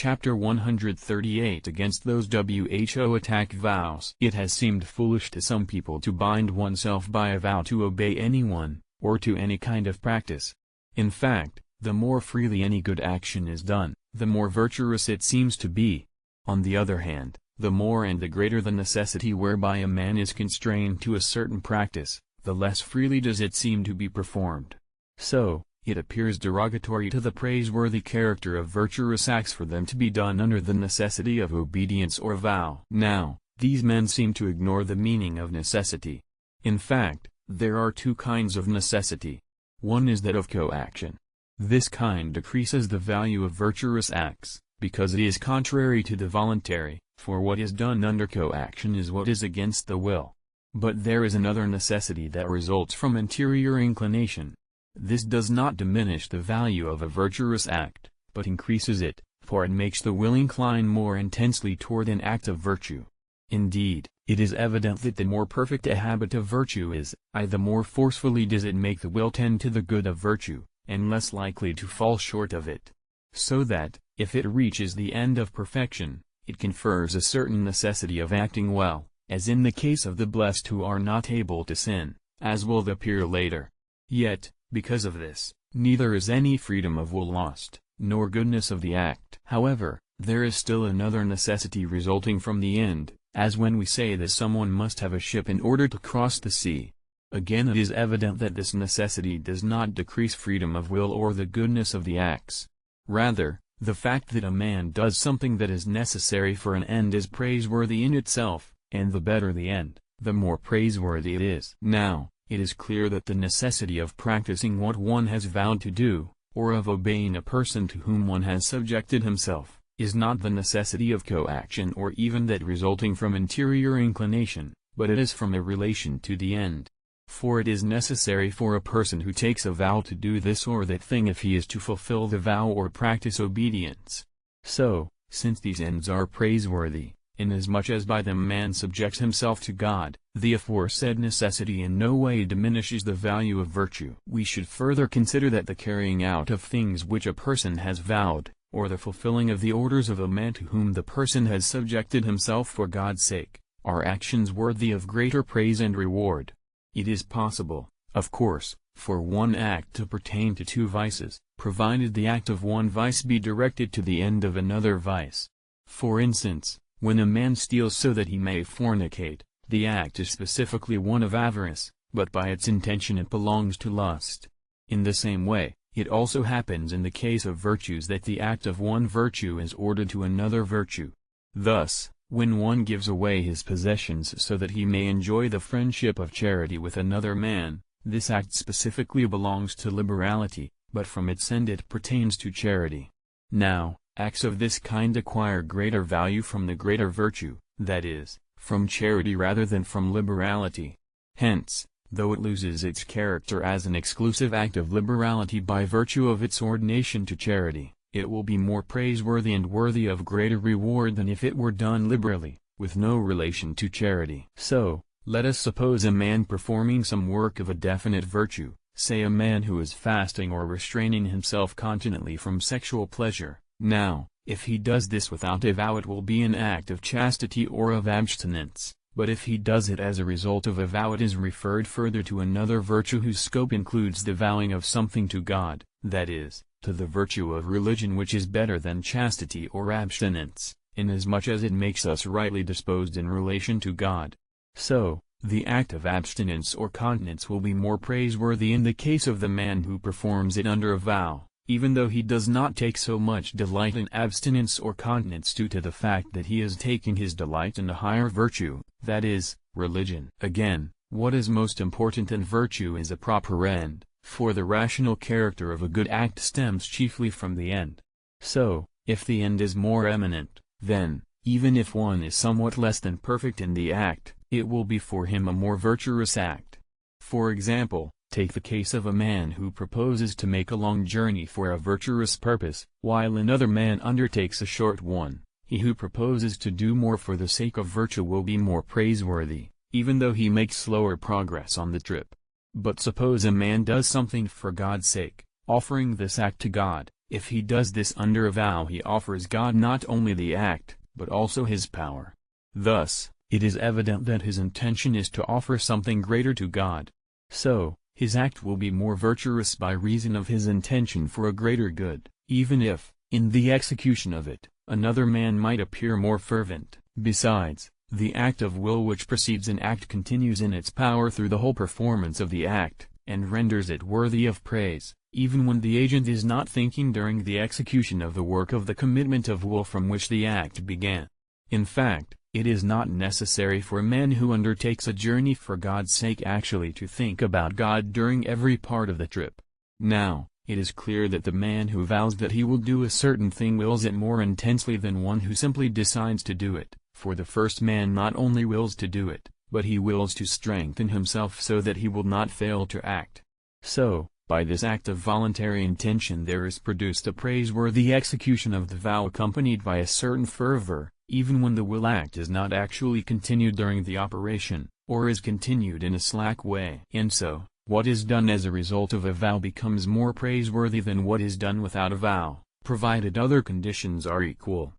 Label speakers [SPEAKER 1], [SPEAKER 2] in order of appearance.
[SPEAKER 1] Chapter 138 Against those who attack vows. It has seemed foolish to some people to bind oneself by a vow to obey anyone, or to any kind of practice. In fact, the more freely any good action is done, the more virtuous it seems to be. On the other hand, the more and the greater the necessity whereby a man is constrained to a certain practice, the less freely does it seem to be performed. So, it appears derogatory to the praiseworthy character of virtuous acts for them to be done under the necessity of obedience or vow. Now, these men seem to ignore the meaning of necessity. In fact, there are two kinds of necessity. One is that of coaction. This kind decreases the value of virtuous acts, because it is contrary to the voluntary, for what is done under coaction is what is against the will. But there is another necessity that results from interior inclination. This does not diminish the value of a virtuous act, but increases it, for it makes the will incline more intensely toward an act of virtue. Indeed, it is evident that the more perfect a habit of virtue is, the more forcefully does it make the will tend to the good of virtue, and less likely to fall short of it. So that, if it reaches the end of perfection, it confers a certain necessity of acting well, as in the case of the blessed who are not able to sin, as will appear later. Yet, because of this, neither is any freedom of will lost, nor goodness of the act. However, there is still another necessity resulting from the end, as when we say that someone must have a ship in order to cross the sea. Again, it is evident that this necessity does not decrease freedom of will or the goodness of the acts. Rather, the fact that a man does something that is necessary for an end is praiseworthy in itself, and the better the end, the more praiseworthy it is. Now, it is clear that the necessity of practicing what one has vowed to do, or of obeying a person to whom one has subjected himself, is not the necessity of coaction or even that resulting from interior inclination, but it is from a relation to the end. For it is necessary for a person who takes a vow to do this or that thing if he is to fulfill the vow or practice obedience. So, since these ends are praiseworthy, inasmuch as by them man subjects himself to God, the aforesaid necessity in no way diminishes the value of virtue. We should further consider that the carrying out of things which a person has vowed, or the fulfilling of the orders of a man to whom the person has subjected himself for God's sake, are actions worthy of greater praise and reward. It is possible, of course, for one act to pertain to two vices, provided the act of one vice be directed to the end of another vice. For instance, when a man steals so that he may fornicate, the act is specifically one of avarice, but by its intention it belongs to lust. In the same way, it also happens in the case of virtues that the act of one virtue is ordered to another virtue. Thus, when one gives away his possessions so that he may enjoy the friendship of charity with another man, this act specifically belongs to liberality, but from its end it pertains to charity. Now, acts of this kind acquire greater value from the greater virtue, that is, from charity rather than from liberality. Hence, though it loses its character as an exclusive act of liberality by virtue of its ordination to charity, it will be more praiseworthy and worthy of greater reward than if it were done liberally, with no relation to charity. So, let us suppose a man performing some work of a definite virtue, say a man who is fasting or restraining himself continently from sexual pleasure. Now, if he does this without a vow it will be an act of chastity or of abstinence, but if he does it as a result of a vow it is referred further to another virtue whose scope includes the vowing of something to God, that is, to the virtue of religion, which is better than chastity or abstinence, inasmuch as it makes us rightly disposed in relation to God. So, the act of abstinence or continence will be more praiseworthy in the case of the man who performs it under a vow, even though he does not take so much delight in abstinence or continence due to the fact that he is taking his delight in a higher virtue, that is, religion. Again, what is most important in virtue is a proper end, for the rational character of a good act stems chiefly from the end. So, if the end is more eminent, then, even if one is somewhat less than perfect in the act, it will be for him a more virtuous act. For example, take the case of a man who proposes to make a long journey for a virtuous purpose, while another man undertakes a short one. He who proposes to do more for the sake of virtue will be more praiseworthy, even though he makes slower progress on the trip. But suppose a man does something for God's sake, offering this act to God, If he does this under a vow, he offers God not only the act, but also his power. Thus, it is evident that his intention is to offer something greater to God. So, his act will be more virtuous by reason of his intention for a greater good, even if, in the execution of it, another man might appear more fervent. Besides, the act of will which precedes an act continues in its power through the whole performance of the act, and renders it worthy of praise, even when the agent is not thinking during the execution of the work of the commitment of will from which the act began. In fact, it is not necessary for a man who undertakes a journey for God's sake actually to think about God during every part of the trip. Now, it is clear that the man who vows that he will do a certain thing wills it more intensely than one who simply decides to do it, for the first man not only wills to do it, but he wills to strengthen himself so that he will not fail to act. So, by this act of voluntary intention there is produced a praiseworthy execution of the vow accompanied by a certain fervor, even when the will act is not actually continued during the operation, or is continued in a slack way. And so, what is done as a result of a vow becomes more praiseworthy than what is done without a vow, provided other conditions are equal.